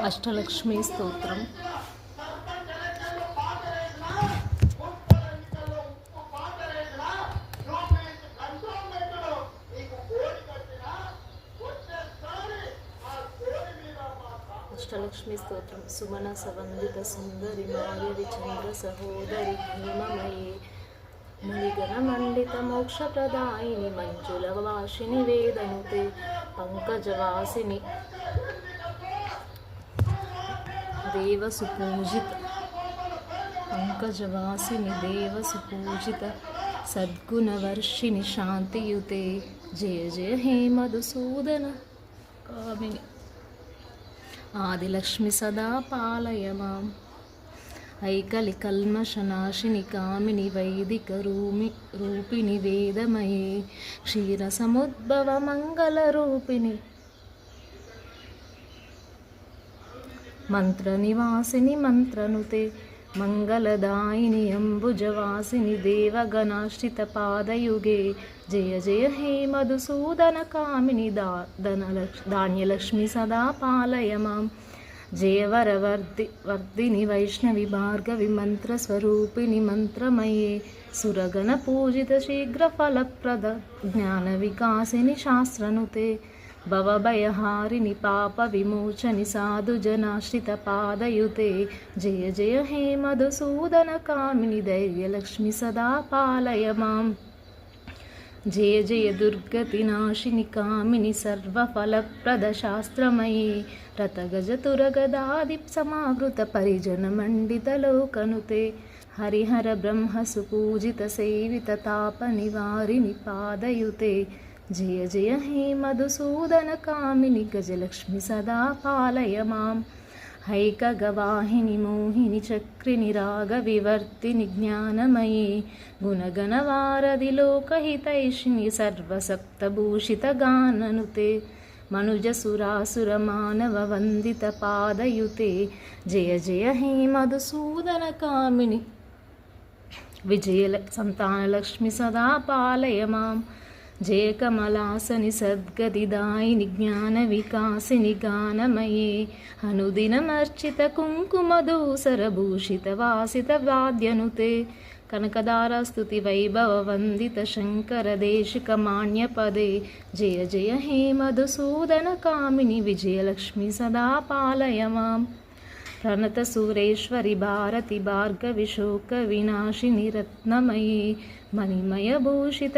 అష్టలక్ష్మి స్తోత్రం. అష్టలక్ష్మి స్తోత్రం. సుమన సవందిత సుందరి మాధవి చంద్ర సహోదరి హేమమయీ మునిగణ మండిత మోక్షప్రదాయిని మంజుల వాసిని వేదనుతే పంకజవాసిని దేవసుపూజిత పంకజవాసిని దేవసుపూజిత సద్గుణవర్షిణి శాంతియుతే జయ జయ హే మధుసూదన కామిని ఆదిలక్ష్మి సదా పాలయ మాం ఐకలి కల్మషనాశిని కామిని వైదిక రూపిణి వేదమయే క్షీరసముద్భవ మంగళరూపిణి మంత్రనివాసిని మంత్రనుతే మంగళదాయిని అంబుజవాసిని దేవగణాశ్రిత పాదయుగే జయ జయ హే మధుసూదన కామిని ధాన్యలక్ష్మి సదా పాలయ మాం జయవరవర్ధిని వైష్ణవి భార్గవి మంత్రస్వరూపిణి మంత్రమయే సురగణ పూజిత శీఘ్రఫలప్రద జ్ఞాన వికాసిని శాస్త్రనుతే భవభయహారిణి పాప విమోచని సాధుజనాశ్రిత పాదయుతే జయ జయ హే మధుసూదన కామిని ధైర్యలక్ష్మి సదా పాలయ మాం జయ జయ దుర్గతి నాశిని కామిని సర్వఫలప్రద శాస్త్రమయీ రతగజతురగదాది సమావృత పరిజన మండిత లోకనుతే హరిహర బ్రహ్మ సుపూజిత సేవిత తాప నివారిణి పాదయుతే జయ జయ హే మధుసూదన కామిని గజలక్ష్మి సదా పాలయ మాం హైకగవాహిని మోహిని చక్రిని రాగ వివర్తిని జ్ఞానమయీ గుణగణవారధి లోకహితైషిణి సర్వసప్తభూషిత గాననుతే మనుజసురాసుర మానవ వందిత పాదయుతే జయ జయ హే మధుసూదన కామిని విజయ సంతానలక్ష్మి సదా పాలయ మాం జయ కమలాసని సద్గతిదాయిని జ్ఞాన వికాసిని గానమయే అనుదినమర్చిత కుంకుమధూసర భూషిత వాసిత వాద్యనుతే కనకదారస్తుతి వైభవ వందిత శంకర దేశిక మాన్యపదే జయ జయ హే మధుసూదన కామిని విజయలక్ష్మి సదా పాలయ మాం ప్రణత సురేశ్వరి భారతి భార్గవి శోక వినాశిని రత్నమయీ మణిమయ భూషిత